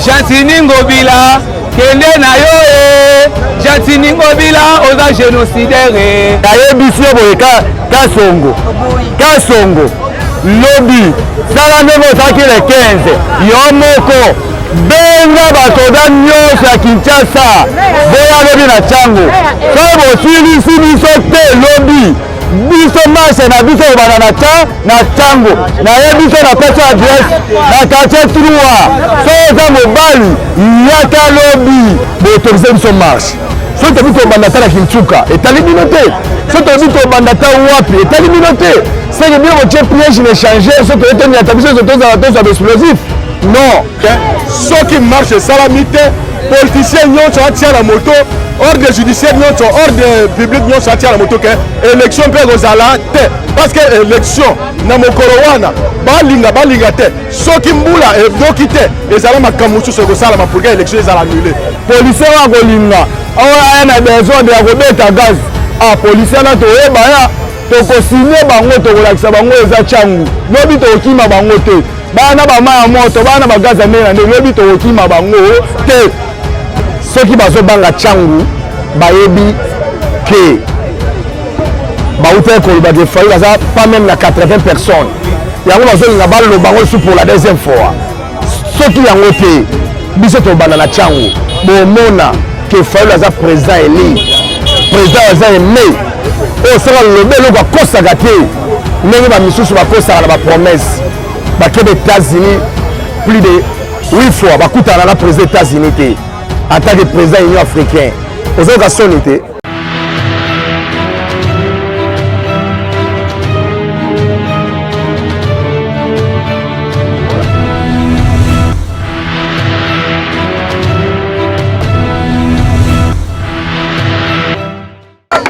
Jantini Ngobila kende na yo Jantini Ngobila oza génocidaire aye biso boye kasongo lobby sala ndenge ozalaki le 15 yo moko benga basoda nyonso ya Kinshasa boya lobi na ntango so bosilisi biso te lobi biso marche na biso obana na ntango naye biso na pesa adresse na quartier 3 so oza mobali yaka lobi boautorize biso marche so tobi tobanda ta na Kinchuka etali bino te so tobi tobanda ta wapi etali bino te seke bino botie piège n'échanger so toyetemiyata biso so tozala toza baexplosif non soki marche esalami te politicien nyonso atia na moto ordre judiciaire nyonso ordre public nyonso atia na moto ke élection mpe kozala te parce que élection na mokolo wana balinga te soki mbula edoki te ezala makambo mosusu ekosalama pour que élection ezala annulé policier wa kolinga aya na besoin ya kobeta gaz policier na toyeba ya tokosinye bango tokolakisa bango eza ntangu lobi tokokima bango te bana bama ya moto bana bagaza ndenge na ndenge lobi tokokima bango te soki bazobanga ntangu bayebi ke bauta ekoloba ke fali baza pas même na 80 personnes yango bazolinga baloba bango lisusu pour la deuxième fois soki yango te biso tobanda na ntango bomona ke fali baza président eli président baza aime oyo saka lobe eloko akosaka te ndenge bamisusu bakosaka na bapromese bakebe États-Unis plus de 8 fois bakutana na président États-Unis te en tant que président Union africain ozoka soni te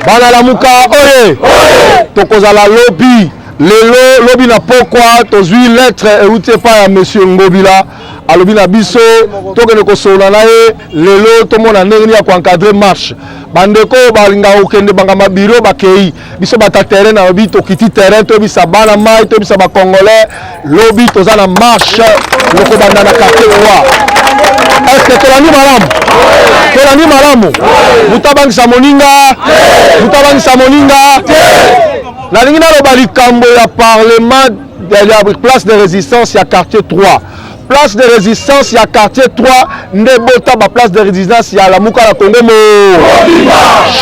bana lamuka oye tokozala lobi lelo lobi na pokwa tozwi lettre euti epai ya monsieur Ngobila alobi na biso tokende kosolola na ye lelo tomona ndenge nini ya koencadre marche bandeko balingaka kokende bangama biro bakei biso bata terrain na lobi tokiti terrain toyebisa bana mai toyebisa bacongolais lobi toza na marche lokobanda na quartier 3 est-ce que tolandi malamu tolandi malamu mutabangisa moninga nalingi naloba likambo ya parlement ya place de résistance ya quartier 3 place de résistance ya quartier 3 nde bota ba place de résistance ya lamuka na Congo mo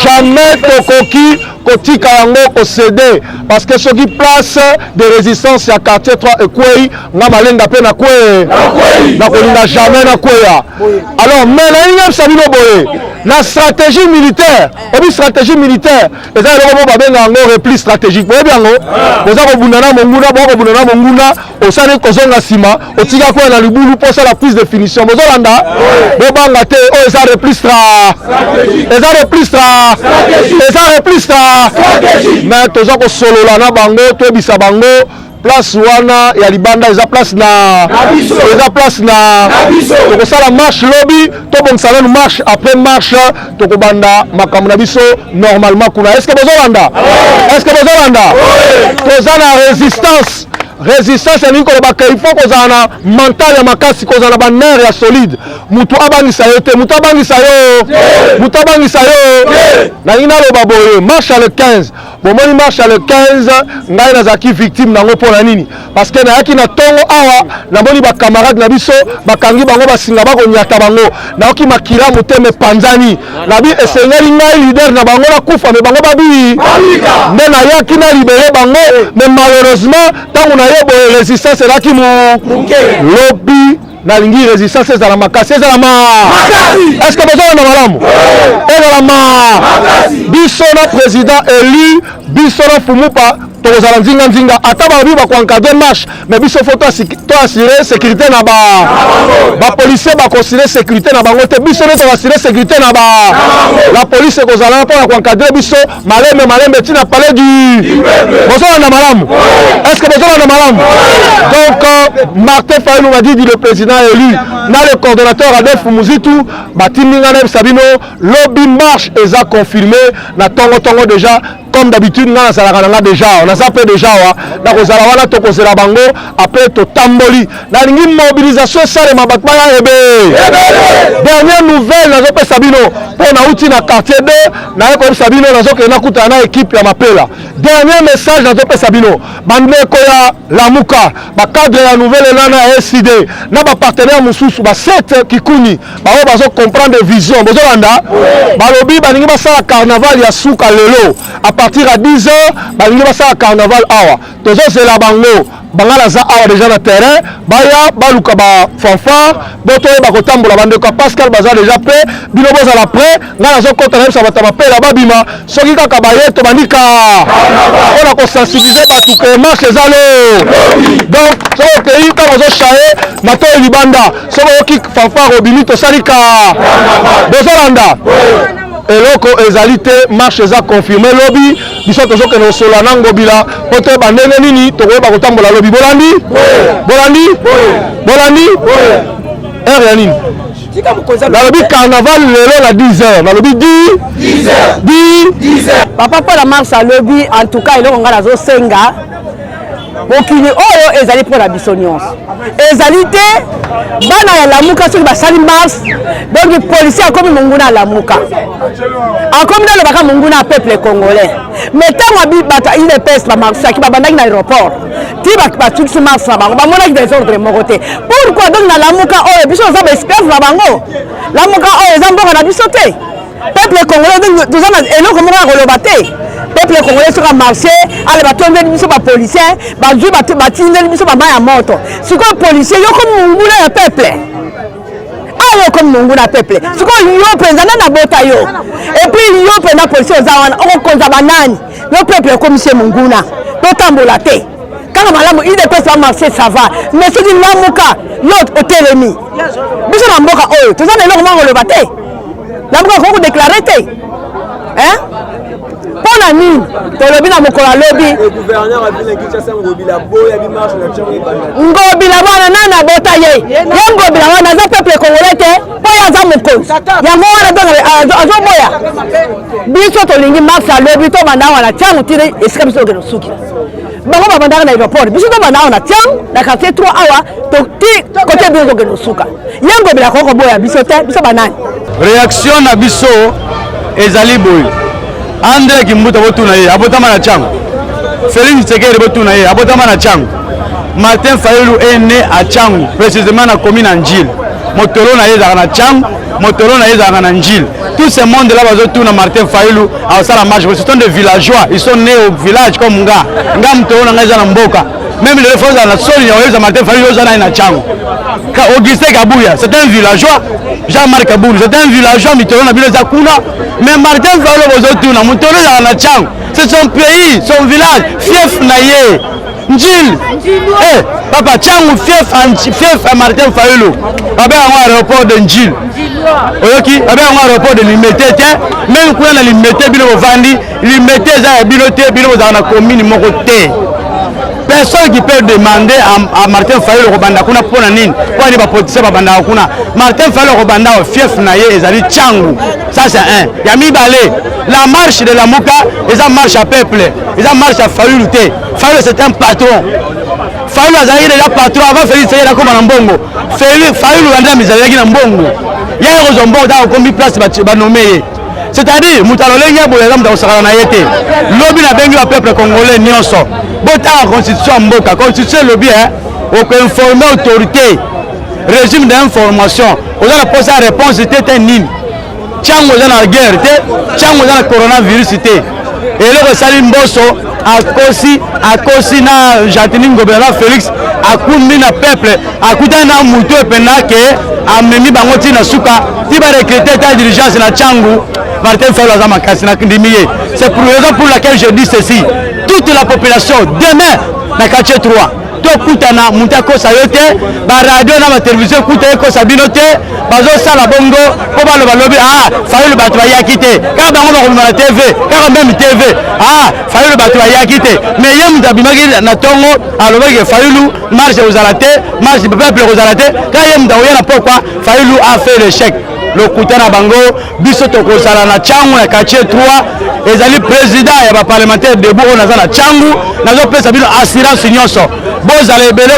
jamais tokoki kotika yango kosede parce que soki place de résistance ya quartier 3 ekwei nga malenga pe na kwe na kolinga jamais na kweya alors mais na inga sabino boye la stratégie militaire obi stratégie militaire eza eloko mo babenga yango repli stratégique boyebi yango oza kobundana monguna osali kozonga nsima otika koya na libulu mpo osala prise de finition bozolanda bobanga te oyo eza repli mais toza kosolola na bango toyebisa bango place wana ya libanda eza place na tokosala marche lobi tobongisa nanu marche après marche tokobanda makambo na biso normalement kuna est-ce que bozolanda toza na résistance ya ningi kolobaka il faut kozala na mental ya makasi kozala na banere ya solide mutu abangisa yo te mutu abangisa yo nalingi naloba boye marche le 15 bomoni marche le 15 ngai nazalaki victime nango mpona nini parce que nayaki na ntongo awa namoni bacamarade na biso bakangi bango basinga bakonyata bango nayoki makila motema epanzani nabi esengeli ngai lider na bango nakufa me bango babii nde nayaki na libere bango mais malheureusement ntango naye boye résistance elaki lobi nalingi résistance ezala makasi ezala est-ce que bozolanda malamu ezala biso na président élu biso na fumupa tokozala nzinga ata babi bakoencadre marche mais biso fo toassure sécurité na bapolicier bakonsidere sécurité na bango te biso nde toassure sécurité na la police ekozala mpona koencadre biso malembe ntina palais du bozolanda malamu est-ce que bozolanda malamu donc Martin Fayulu m'a dit le président élu na le coordonnateur Adolphe Muzitu batindinga na bisa bino lobby marche eza confirmé na tongo déjà comme d'habitude nga nasalaka nanga déjà on a peu déjà wa na kozala wana to kozela bango après to tamboli na lingi mobilisation salema bato baya ebe dernière nouvelle nazo pesa bino po na uti na quartier 2 na yeko sabino nazo ke na kuta na équipe ya mapela dernier message nazo pesa bino bandeko ya Lamuka ba cadre ya nouvelle nana SID na ba partenaire mususu ba set kikuni ba bazo comprendre vision bozo landa balobi baningi basala carnaval ya suka lelo à partir à 10h baningi basala carnaval awa tozo zela bango bangala za awa déjà na terrain baya baluka ba fanfare boto ba kotambola bandeko Pascal baza déjà prêt bino boza la prêt ngala zo kota na sabata mapela babima soki kaka bayeto bandika on a ko sensibiliser batu ke marche zalo donc so ke yi ka zo chaé mato libanda so ki fanfare obimi to salika bozolanda eloko ezali te marche eza confirmé lobi biso tozokende kosola na ngobila po toyeba ndenge nini tokoyeba kotambola lobi bolandi ere ya nini nalobi carnaval lelo na 10h nalobi 10h papa mpo na marche alobi en tout cas eloko ngai nazosenga mokili oyo ezali mpo na biso nyonso ezali te bana ya Lamuka soki basali marche donc policier akomi monguna ya Lamuka akomi nalobaka monguna ya peuple congolais mais ntango bato UDPS bamarsaki babandaki na aéroport ti batukisi marche na bango bamonaki desordre moko te pourquoi donc na Lamuka oyo biso oza baesclave na bango Lamuka oyo eza mboka na biso te peuple congolais toza na eloko moko ya koloba te peuple congolais soka marché ale batondeli biso bapolicier bazwi batindeli biso bama ya moto sikoyo policier yo komi monguna ya peuple ayo komi monguna ya peuple sikoyo yo mpenza nani abota yo epuis yo mpenza policier oza wana okokonza banani yo peuple ekomisie monguna totambola te kaka malamu UDPS bamarché ça va mais soki Lamuka yo otelemi biso na mboka oyo toza na eloko moko koloba te Lamuka okoki kodeklare te pona nini tolobi na mokolo alobi ngobila wana nani abota ye ngobila wana aza peuple congolais te po ye aza mokonzi yango wana donc azoboya biso tolingi marche alobi tobanda wana ntiango tiri esika biso okende osuki bango babandaka na aéroport biso tobanda awa na ntiango na quartier 3 awa ti kote biso tokende osuka ye ngobila koko boya biso te biso banani réaction na biso ezali boye André Kimbuta botuna ye abotama na chango Félix Tshisekedi botuna ye abotama na chango Martin Fayulu est né à Changu précisément na commune Njil motolo na ye na chango motolo na ye na Njil tout ce monde là bazotuna Martin Fayulu a sala marche ce sont des villageois ils sont nés au village comme nga motolo na ngeza na mboka même les forces na soli ya Martin Fayulu zana na chango Augustin Kabuya c'est un villageois Jean-Marc Kaboul c'est un villageois mitolo na bilo za kuna mais Martin Fayulu bazotuna motolo na chango c'est son pays son village fief na ye Njil papa changu fief à Martin Fayulu abe en aéroport de Njil oyoki abe en aéroport de Limete même kuna na Limete bino vandi Limete za bino te bino za na commune moko te personne qui peut demander à Martin Fayulu robanda kuna pona nini kwa ni ba politicien ba banda kuna Martin Fayulu robanda fief na ye ezali changu ça c'est un ya mibale la marche de Lamuka eza marche à peuple eza marche à Fayulu te Fayulu c'est un patron Fayulu azali déjà patron avant Félix Tshisekedi akoma na mbongo Fayulu anda mizalaki na mbongo ya rozombo da kombi place ba nommé c'est-à-dire mutalolenge boye za mutosakana na yete lobi na bengi ba peuple congolais nyonso bota constitution mboka constitution lobi au informer autorité régime d'information on a posé la réponse c'était nini chango za na guerre te chango za na coronavirus te et le resali mboso akosi na Jatini Ngobela Félix akumbi na peuple akuta na mutu epena ke amemi bango tina suka ti ba recruter ta dirigeance na changu Martin Fayulu aza makasi na ndimiye c'est pour raison pour laquelle je dis ceci toute la population demain na quartier 3 tokutana mutu akosa yo te baradio na batelevizio kuta ekosa bino te bazosala bongo po baloba lobi Fayulu bato bayaki te kaka bango bakobima na tv kaka meme tv Fayulu bato bayaki te mais ye mutu abimaki na ntongo alobaki Fayulu marche kozala te marche peuple kozala te kaka ye mutu akoya na pokwa Fayulu a fait l'échec lokuta na bango biso tokozala na changu na quartier 3 ezali président ya ba parlementaire debout on naza na changu nazo pesa bino assurance nyonso bozala ebele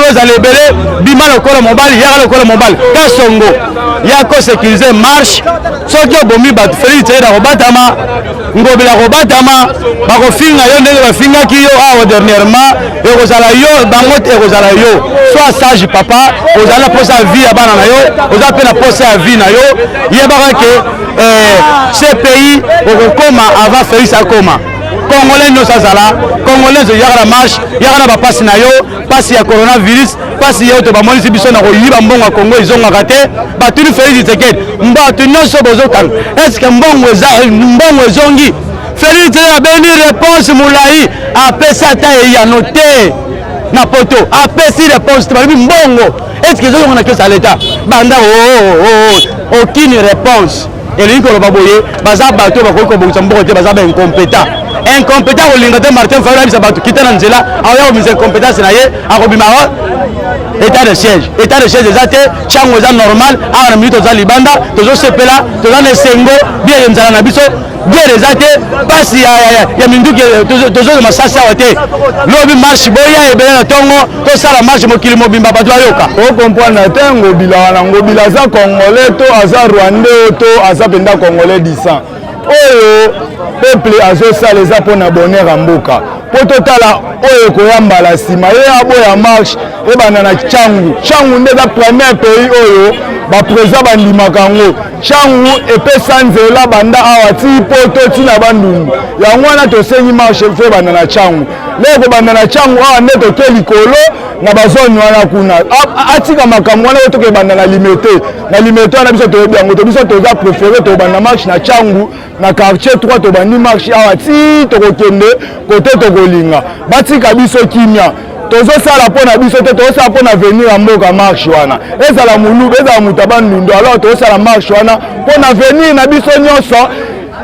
bima lokola mobali ya lokola mobali kasongo ya ko sécuriser marche soki obomi bato Félix Tshisekedi akobatama ngobila kobatama bakofinga yo ndenge bafingaki yo awa dernièrement ekozala yo bango te ekozala yo soit sage papa ozala posa ya vie ya bana na yo oza mpe na posa ya vie na yo yebaka ke ce pays okokoma avant Félix akoma Congolais nyonso azala Congolais yaka na marche yaka na bapasi na yo pasi ya coronavirus pasi yo to bamonisi biso na koyiba mbongo ya Congo ezongaka te batuni Félix Tshisekedi bato nyonso bozotanga eske mbongo ezongi Félix Tshisekedi abeni réponse molai apesi ata eyano te na poto apesi réponse te balobi mbongo eske ezozonga na kesa leta banda aucune réponse elingi koloba boye baza bato bakoki kobongisa mbongo te baza baincompétent incompétent kolinga te Martin Fayulu abisa bato kita na nzela akoya komisa incompétence na ye akobima état de siège eza te chango eza normal awa na minute toza libanda tozosepela toza na esengo biere nzala na biso biere eza te pasi ya minduki tozozwa masasi awa te lobi marche boya ebele na ntongo tosala marche mokili mobimba bato ayoka okomprendre te ngobila wana ngobila aza congolais to aza rwandais to aza mpenza congolais disan oyo peuple azosala eza mpona bonheur ya mboka mpo totala oyo koyambala nsima ye aboya marche ebanda na changu nde eza premier pays oyo baprésident bandimaka yango changu epesa nzela banda awa ti poto ntina bandundu yango wana tosengi marche fo ebanda na changu lelo kobanda na changu awa nde toke likolo na bazone wana kuna atika makambo wana oyo tokebanda na limete wana biso toyebi yango to biso toza préféré tobanda marche na changu na quartier 3 tobandi marche awa ti tokokende kote tokolinga batika biso kimia tozosala mpo na biso te tozosala mpo na venir ya mboka marche wana ezala molubu ezala moto abandundo alors tozosala marche wana mpo na venir na biso nyonso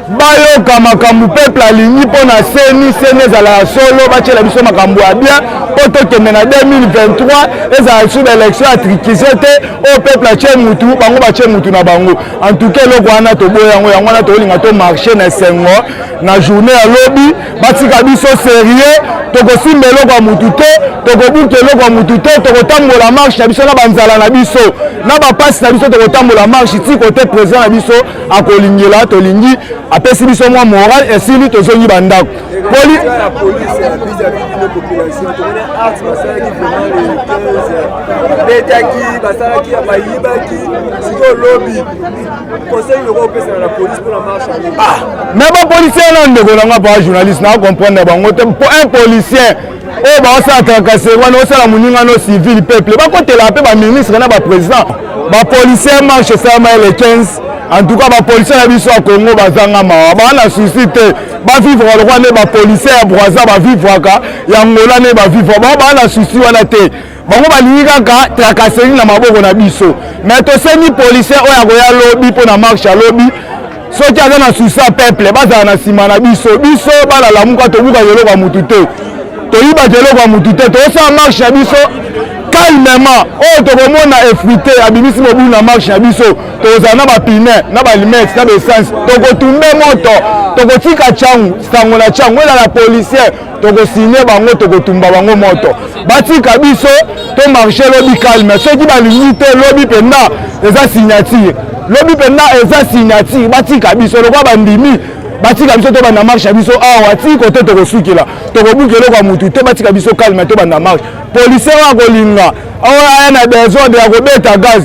bayoka makambo peuple alingi mpo na seni ezala ya solo batiela biso makambo ya bien mpo tokende na 2023 ezala lisu baélection ya trikise te oyo peuple atie mutu bango batie mutu na bango en tout cas eloko wana toboya yango wana tolinga tomarche na esengo na journée ya lobi batika biso sérieux tokosimba eloko ya mutu te tokobuka eloko ya mutu te tokotambola marche na biso na banzala na biso na bapasi na biso tokotambola marche ti kote président na biso akolingela tolingi apesi biso mwa moral esili tozongi bandako me bapolisier na ndeko nanga pa journaliste na comprendre bango te mpo un policier oyo baosala trakase wana osala moningano civil peuple bakotela mpe baministre na baprésident bapolisier marche esalama ele 15 en tout cas bapolisier na biso ya Congo bazanga mawa bana susi te bavivre lokwa nde bapolisier ya Brazza bavivraka ya Ngola nde bavivre bango bana susi wana te bango balingi kaka trakaseri na maboko na biso mais tosengi policier oyo akoya lobi mpo na marche ya lobi soki aza na susi ya peuple bazala na nsima na biso balalamuka tobuka eloko ya mutu te toyibaka eloko ya mutu te tozosala marche na biso calmement oyo tokomona efrite abimisi mobulu na marche na biso tokozala na bapine na balimete na baessence tokotumbe moto tokotika changu sango na changu ezala policier tokosigne bango tokotumba bango moto batika biso to marche lobi calme soki balingi te lobi mpenza eza signature batika biso lokwa bandimi batika biso to banda marche biso awa ti kote tokosukila tokobuka eloko ya mutu te batika biso calme to banda marche policier wa kolinga awa aya na désordre ya kobeta gaz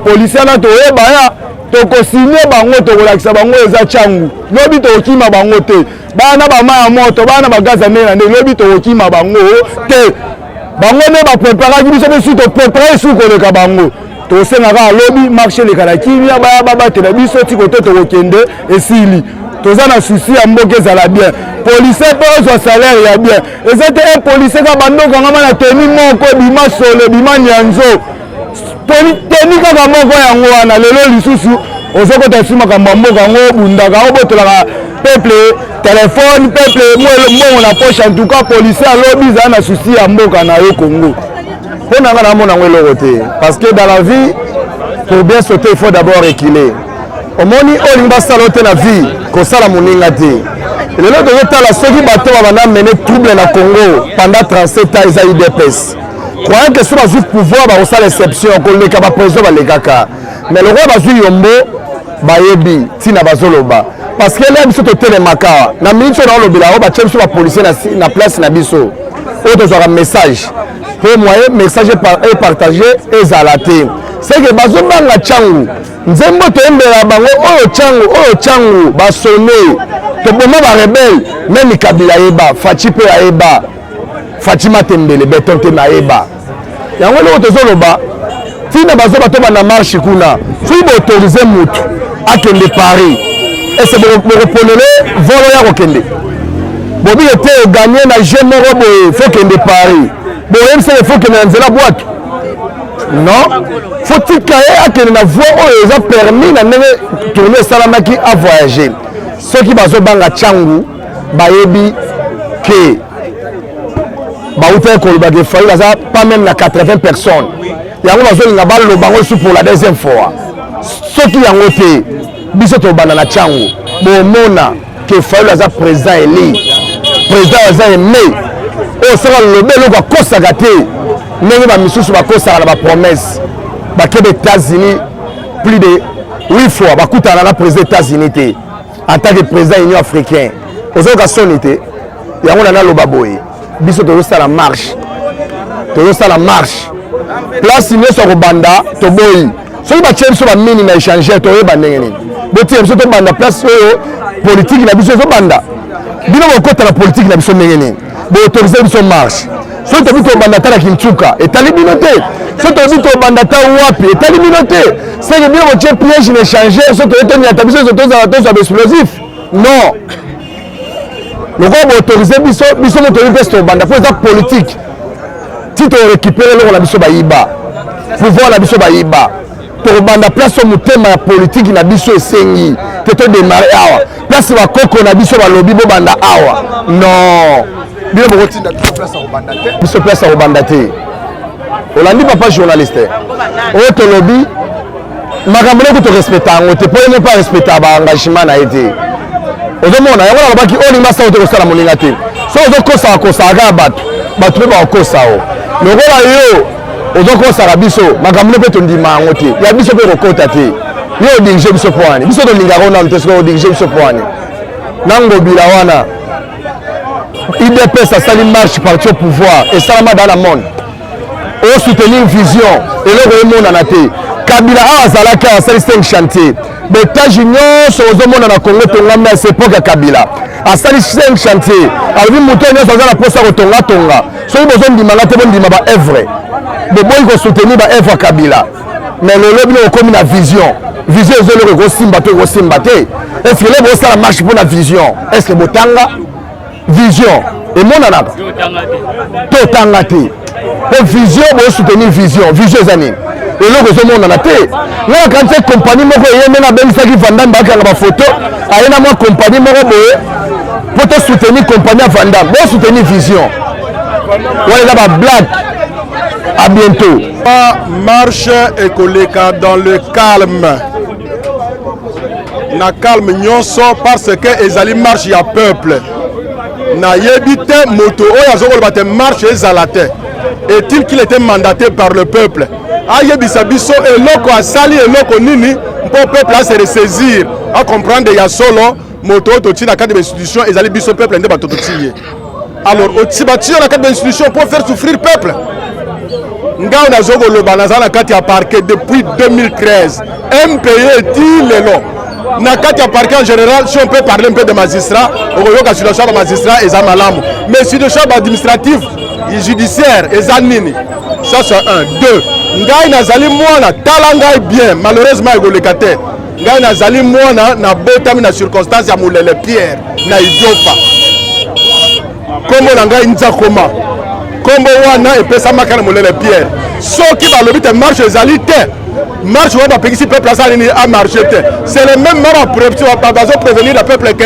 policier na toyeba ya tokosigne bango tokolakisa bango eza changu lobi tokokima bango te bana bama ya moto bana bagaz ya ndenge na ndenge lobi tokokima bango te bango nde bapreparaki biso mpe su toprepare su koleka bango tosengaka lobi marche eleka na kimia baya babatela biso ti kote tokokende esili toza na susi ya mboka ezala bien policier mpe ozwa salaire ya bien eza te un policier ka bandoko angama na teni moko ebima solo ebima nyanzo teni kaka moko yango wana lelo lisusu ozokota si makambo ya mboka yango obundaka obotolaka peuple telefone peuple mbongo na poche en tout cas policier alobi ezala na susi ya mboka na yo Congo mpo na nga namona yango eloko te parce que dans la vie pour bien sauter il faut d'abord reculer omoni olingi basala te na vie kosala moninga te lelo tozotala soki bato babanda mene trouble na Congo pendant 37 ans eza UDPS croyant que so bazwi pouvoir bakosala exception koleka baprésident balekaka mais lokwa bazwi yombo bayebi ntina bazoloba parce que là biso totelemaka na minute oyo naolobela oyo batie biso bapolisier na place na biso oyo tozwaka message mpo moyen message epartage ezala te seke bazobanga ntango nzembo toyembela bango oyo ntango basone toboma barebele meme kabila yeba faci mpe ayeba fatima tembele beton te nayeba yango eloko tozoloba ntina bazoba to bana marche kuna soki baautorize motu akende Paris ese bokoponele volo ya kokende bobile te oganye na je moko boye fo kende Paris boyebiseke fo kende na nzela bwatu non fo tika ye akende na voi oyo eza permis na ndenge tourne esalamaki avoyager soki bazobanga ntango bayebi ke bauta ekoloba ke fayi baza pas même na 80 personnes yango bazolinga baloba bango lisusu pour la deuxième fois soki yango te biso tobanda na ntango bomona ke fayi aza président eli président aza aimé oyo soki alobe eloko akosaka te ndenge bamisusu bakosaka na bapromesse bakebe États-Unis plus de 8 fois bakutana na président États-Unis te en tant que président Union africain ozoyoka soni te yango na naloba boye biso tozosala marche place nyonso akobanda toboyi soki batie biso bamini na échangeur toyeba ndenge nini botie biso tobanda place oyo politike na biso ezobanda bino bokota na politike na biso ndenge nini boautorize biso marche soki tobi tobanda ta na Kintuka etali bino te soki tobi tobanda ta wapi etali bino te seke bino botie piège na échangeur soki toye toniata biso ezo tozwa baexplosif non lokola boautorize biso moto oyi mpesi tobanda mpo eza politike ti torécupere eloko na biso bayiba pouvoir na biso bayiba tokobanda place oyo motema ya politike na biso esengi te todemare awa place bakoko na biso balobi bobanda awa non bino bokotinda biso place ya kobanda te olandi papa journaliste oyo tolobi makambo noko torespecta yango te mpo ye mepa respecta baengagement na ye te ozomona yango nalobaki olingi basala te kosala moninga te so ozokosaka kaka bato mpe bakokosa o lokola yo ozokosaka biso makambo mpe tondima yango te ya biso mpe kokota te yo odirige biso mpo wani biso tolingaka nanu te soki odirige biso mpo wani nangobila wana UDPS asali marche parti au pouvoir esalama dans le monde osoutenir vision eloko emonana te kabila awa azalaki asali 5 chantier betage nyonso ozomona na Congo tongami na sepoke ya kabila asali 5 chantier alobi moto nyonso aza na mposa kotongatonga soki bozondimanga te bondima baevre boboyi kosoutenir baevre ya kabila mais lelo bino okomi na vision ezoloko ekosimba to ekosimba te estce lelo bosala marche mpo na vision estce botanga vision emonanaka totanga te po vision bosoutenir vision eza nini eloko ezomonana te ngaka kanti kompani moko eyende na abengisaki vandam bakanga bafoto aye na mwa kompani moko boye po tosoutenir kompani ya vandam bosoutenir vision wana eza bablague à bientôt marche ekoleka dans le calme na calme nyonso parce que ezali marche ya peuple nayebi te moto oyo azokoloba te marche ezala te est-il qu'il était mandaté par le peuple ayebisa biso eloko asali eloko nini mpo peuple a se ressaisir a comprendre ya solo moto oyo totie na kati d'institution ezali biso peuple nde bato totie alors batie na kati d'institution pour faire souffrir peuple ngao nazokoloba naza na kati ya parquet depuis 2013 impayé ti lelo na kati ya parquet en général si on peut parler un peu de magistrat okoyoka situation ya magistrat eza malamu mais situation administrative judiciaire eza nini ça c'est un deux ngai nazali mwana tala ngai bien malheureusement ekoleka te ngai nazali mwana na botami na circonstance ya Mulele Pierre na Idiofa kombo na ngai Nzakoma kombo wana epesamaka na Mulele Pierre soki balobi te marche ezali te marche wana bapekisi peuple asala nini a marche te c'est le même mara bazo prévenir le peuple ke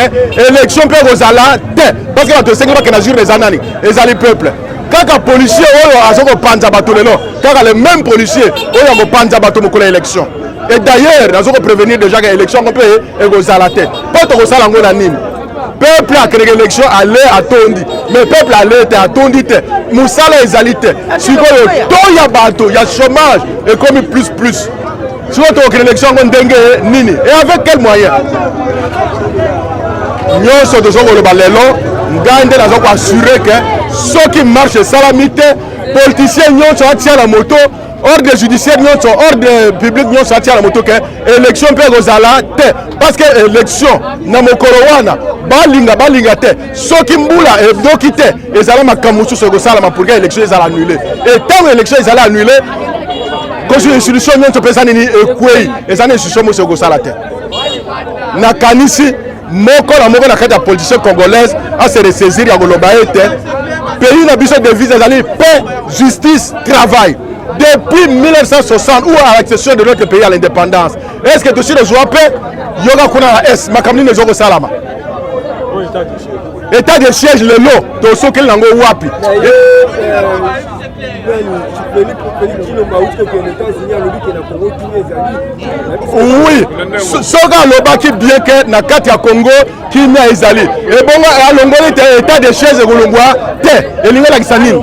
élection mpe kozala te parce que bato esengi bakena jour eza nani ezali peuple kaka policier oyo azokopanza bato lelo kaka le même policier oyo akopanza bato mokolo ya élection Et d'ailleurs, nous allons prévenir déjà que l'élection on peut égozala tête. Pas de ça l'ango nanine. Peuple a créé l'élection aller à Tondi, mais peuple allait à Tondi. Moussala ezalité. Si vous il y a bateau, il y a chômage et comme plus. Si vous avez créé l'élection on dengue nini. Et avec quels moyens? Nous sommes toujours le balelo. Nous avons assuré que ceux qui marchent salamité, politiciens nous sont la moto. Ordre judiciaire, ordre public, nous sommes la moto. Élection peut gozala te. Parce que élection, na mokorowana, balinga te. Ceux qui mboula et dokite, ils allaient makamusu se gozala pour que l'élection est annulée. Et tant que l'élection est annulée, quand une institution nous sommes pesani ni ekwe, les années institutions se gozala te. Na kanisi moko na kata politicien congolaise à se ressaisir ya goloba ete pays na biso devise ezali paix, justice, travail. Depuis 1960 ou à l'accession de notre pays à l'indépendance. Est-ce que tu sais le joueur paix? Yoga kuna la S, makamni ne zoko salama. État de siège le lot, to so kel nango wapi. Oui, soka lobaki bien que na kati ya Congo qui na ezali. Et bongo alongoli état de siège golongwa te, elinga la kisanini.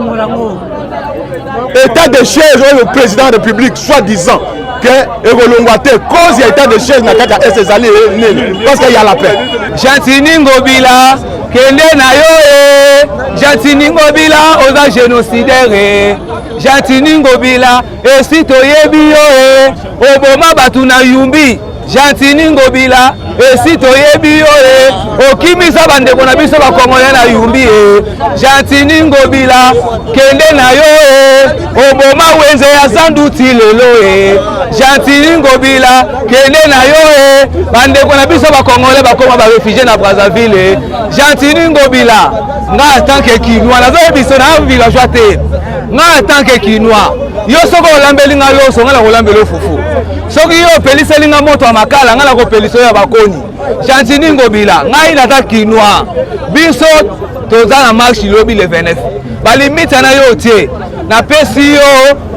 État de siège le président de la République soi-disant que Egolongwate cause y a état de siège na kati ya ezali parce qu'il y a la paix. Jantini Ngobila kende na yo Jantini Ngobila oza génocidaire Jantini Ngobila esi toyebi yo oboma batu na yumbi Jantini Ngobila esi toyebi yo okimisa bandeko na biso bakongole na yumbi Jantini Ngobila kende na yo oboma wenze ya sanduti lelo Jantini Ngobila kende na yo bandeko na biso bakongole bakoma ba réfugié na Brazzaville Jantini Ngobila nga en tant que Kinois nazo biso na villageois te nga en tant que Kinois yo soko olambeli nga yo songa la olambelo fufu soki yo peliseli nga moto ya makala nga la ko peliso ya bakoni Jantini Ngobila ngai nata Kinois biso toza na marche lobi le 29 ba limite na yo tie na pesi yo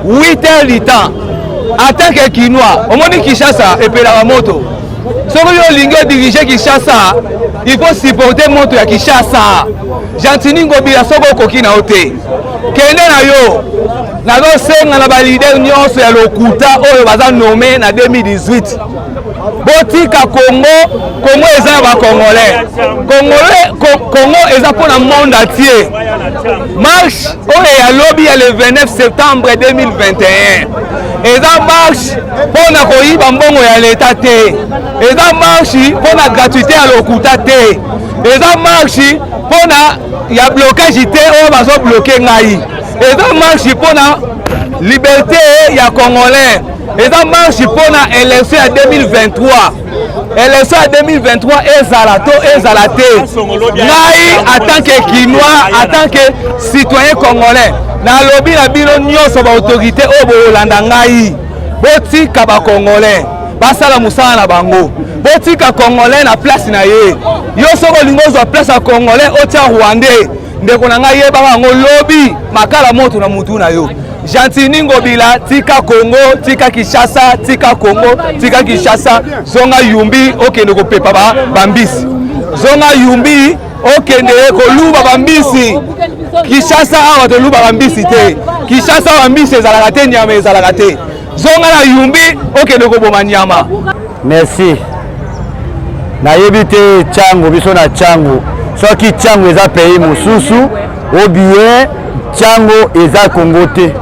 8 heures du temps en tant que Kinois omoni Kinshasa epela moto soki yo lingi diriger Kinshasa il faut supporter moto ya Kinshasa Jantini Ngobila soko okoki na ote kende na yo nazo senga na ba leader nyonso ya lokuta oyo baza nommé na 2018 botika Congo eza ba Congo eza pour le monde entier marche oyo ya lobby ya le 29 septembre 2021 eza marche pona koyiba mbongo ya leta te eza marche pona gratuité ya lokuta te eza marche pona ya blocage te oyo bazo bloquer ngai eza marche pona liberté ya congolais eza marche pona élection ya 2023 élection ya 2023 ezala te ngai en tant que Kinois en tant que citoyen congolais na lobi na bino nyonso ba autorité oyo bolanda ngai botika ba congolais basala musala na bango botika congolais na place na ye yo soko lingo zo place ya congolais otia rwandais ndeko na ngai yeba bango lobi makala moto na mutu na yo Jantini Ngobila tika Congo tika Kinshasa tika Congo tika Kinshasa zonga yumbi okende ko pepa bambisi zonga yumbi okende ko luba bambisi Kinshasa awa to luba bambisi te Kinshasa bambisi ezalaka te nyama ezalaka te zonga na yumbi okende ko boma nyama. Merci nayebi te chango biso na chango soki chango eza pays mosusu obie chango eza Congo te.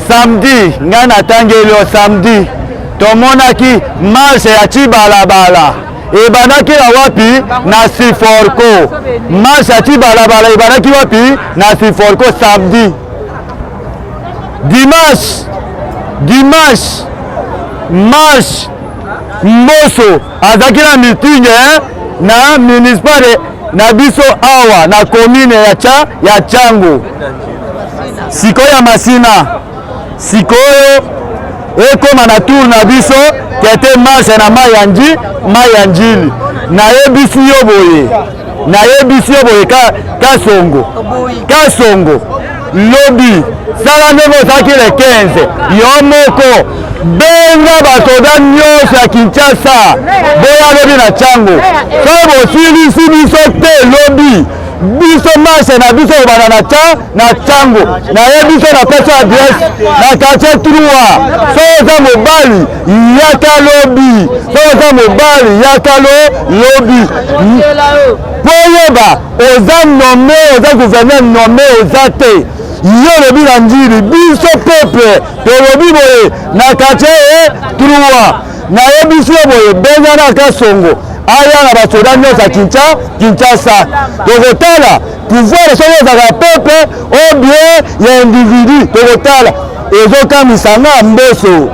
Samedi nga natangeli o samedi tomonaki marche ya Chibalabala ebandaki na wapi na Siforko marche ya Chibalabala ebandaki wapi na Siforko samedi dimanche marche Mboso azaki na meeting na municipal na biso awa na commune ya Chango sikoyo ya Masina sikoyo ekoma na tour na biso tete marche na Mayanjili nayebisi yo boye Kasongo lobi sala ndenge ozalaki le 15 yo moko benga basoda nyonso ya Kinshasa boya lobi na Tchango so bosilisi biso te lobi biso marche na biso obana na Tchango na ye biso na pesa adresse na quartier 3 so oza mobali yaka lobi so oza mobali yaka lobi po yeba oza nommé oza gouverneur nommé oza te yo lobi na njiri biso peuple tolobi boye na quartier 3 na ye biso boye benga na Kasongo aya na basoda nyonso ya Kinshasa tokotala pouvoir soki ezaka peuple ou bien ya individu tokotala ezokamisanga mboso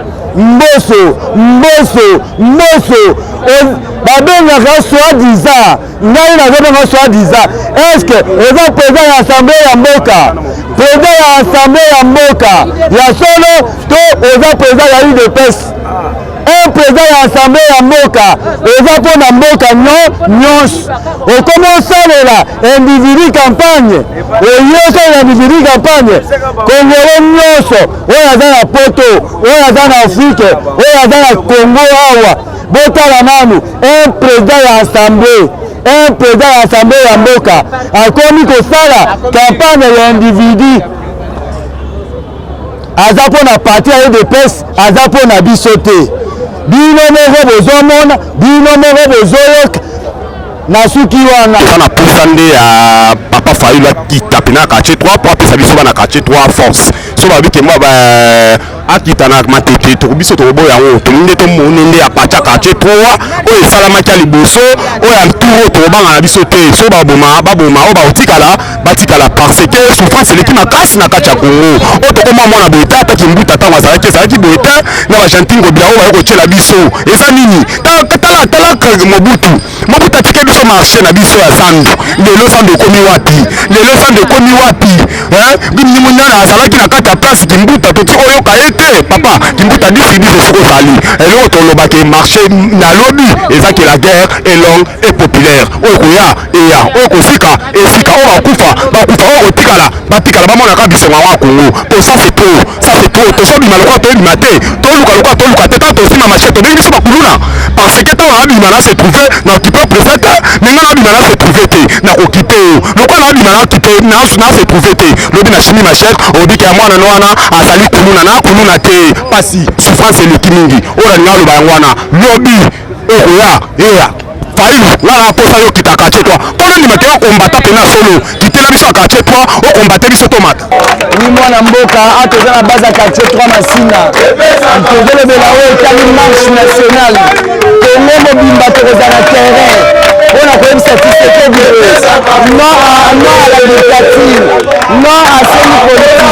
babengaka soi-disant ngai nazobenga soi-disant estce eza président ya assemblée ya mboka président ya assemblée ya mboka ya solo to eza président ya UDPS un président ya assemblée ya mboka eza mpo na mboka nyonso okoma osalela individu campagne oyosolela individu campagne kongolo nyonso oyo aza na poto oyo aza na afrike oyo aza na congo awa botala nanu un président ya assemblée ya mboka akomi kosala campagne ya individu aza mpo na parti ya UDPS aza mpo na biso te bino moko bozomona bino moko bozoyoka na suki wana na pusa nde ya papa Fayulu akita pena quartier 3 po apesa biso bana quartier 3 force so babike mwa akita na matete tokobiso tokoboya yango tominde tomoni nde apatia quartier 3 oyo esalamaki ya liboso oyo anturo tokobanga na biso te so baboma oyo batikala parce que souffrance eleki makasi na kati ya Congo oyo tokoma mwana boye te ataki mbuta ntango ezalaki boye te na bagentil ngobila oyo baye kotiela biso eza nini talaka Mobutu atike biso marché na biso ya zandu lelo zandu ekomi wapi bini munyana azalaki na kati ya place Kimbuta toti oyoka ye te papa Kimbuta disi soko zali eloko tolobaki marché na lobi ezaki la guerre est longue et populaire oyo koya eya oyo kosika esika oyo bakufa oyo batikala bamonaka bisonga wa Congo to ça c'est trop tosobima lokwa toyebima te toluka te ta tosima marché tobengi biso bakuluna parce que ntango nabima na se trouve na okipe presente ninga nabima na se trouve te na kokite lokwa nabima na okipe na se trouve te lobi na chimie machek obiki ya mwana wana azali kuluna te pasi souffrance eleki mingi oyo nalinga aloba yango wana lobi okoya eya Fayulu ngana posa yo kita quartier 3 pona ndima te okombata pena solo kitela biso quartier 3 okombate biso tomate ni mwana mboka atoza na base ya quartier 3 masina tozolobela oyo etali marche nationale tongo mobimba tokozala na terrain mpona koyebisa Tshisekedi non à la dictature non à semi politisé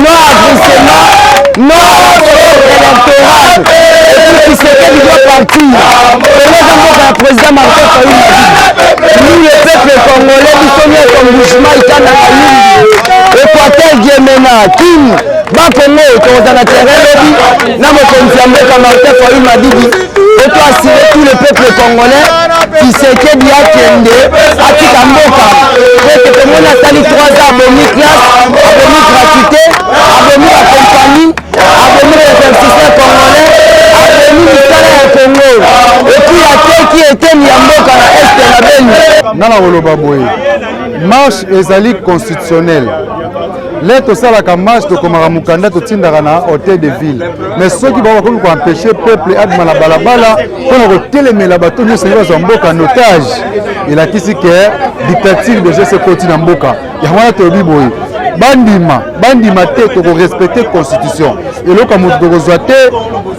non à Bruxelles non à électoral et puis Tshisekedi doit partir toza mboka ya président Martin Fayulu nous le peuple congolais biso nyonso mouvement itana kalungi Équateur Diemena Kini bakongo tokoza na terrain lobi na mokonzi ya mboka Martin Fayulu Madidi eto assurer tout le peuple congolais Tshisekedi akende atika mboka ete tomoni asali 3 ans abomi classe abomi gratuité abomi la compagnie abomi les investisseurs congolais abomi misala ya Congo epuis ateki eteni ya mboka na este na beni ngana koloba boye marche ezali constitutionnelle le tosalaka marche tokomaka mokanda totindaka na hôtel de ville mais soki bakoki koempêche peuple abima na balabala mpona kotelemela bato nyonso ngai bazwa mboka en otage elakisi ke dictature deja se koti na mboka yango wana toyebi boye bandima te tokorespecte constitution eloko ya moto tokozwa te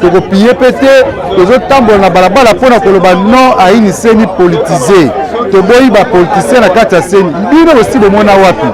tokopie mpe te tozotambola na balabala mpona koloba non aini seni politise toboyi bapolitisien na kati ya seni bino osi bomona wapi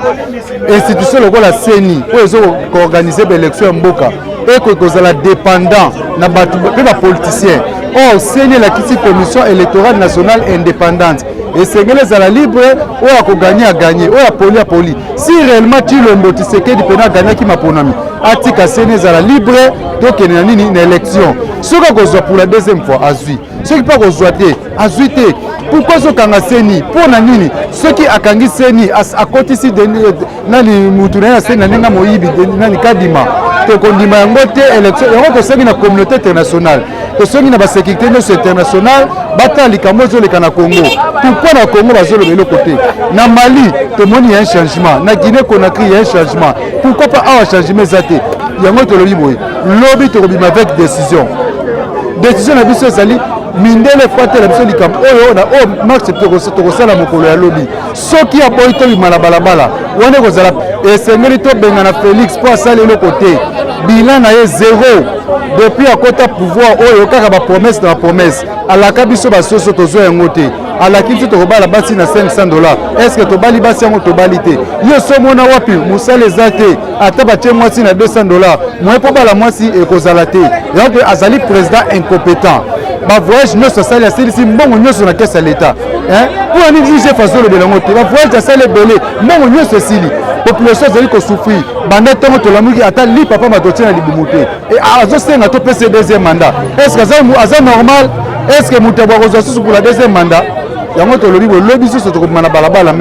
institution lokola seni oyo ezokoorganize baélection ya mboka ekoki kozala dépendant na bato mpe bapoliticien or seni elakisi commission électorale nationale indépendante esengeli ezala libre oyo akoganye aganye oyo apoli si réellement Tshilombo Tshisekedi pene aganyaki maponami atika seni ezala libre tokende na nini na élection soki akozwa pour la deuxième fois azwi soki mpe akozwa te azwi te pourquoi sokanga seni mpona nini soki akangi seni akotisi nani mutu na ye aseni na ndenge moyibi nani kadima tokondima yango te élection yango tosengi na communauté internationale tosengi na basécurité nyonso internationale batala likambo ezoleka na Congo. Pourquoi na Congo bazoloba eloko te? Na Mali tomoni ya un changement, na Guinée Conakry ya un changement. Pourquoi pas awa changement eza te? Yango tolobi boye lobi tokobima avec décision na biso ezali mindele fwate na biso likambo oyo na o marche tokosala mokolo ya lobi soki aboyi tobima na balabala wana kozala esengeli tobenga na Félix mpo asala eloko te. Bilan na ye zéro depuis akota pouvoir oyo kaka bapromese na bapromese alaka biso basoso tozwa yango te. Alaki biso tokobala basi na $500. Est-ce que tobali basi yango tobali te? Yo somona wapi mosala eza te ata batie mwasi na $200 moye mpo bala mwasi ekozala te. Donc azali président incompétent. Bavoyage nyonso asali asilisi mbongo nyonso na kesa l'État. Mpo ani juge fazolobela yango te. Bavoyage asali ebele mbongo nyonso esili. Population ezali kosouffrir banda ntango tolamuki ata li papa badotie na libumu te azosenga topesa deuxième mandat. Est-ce que aza normal? Est-ce que moto akozwa susu pour la deuxième mandat? Yango tolobi bolobi susu tokobima na balabala.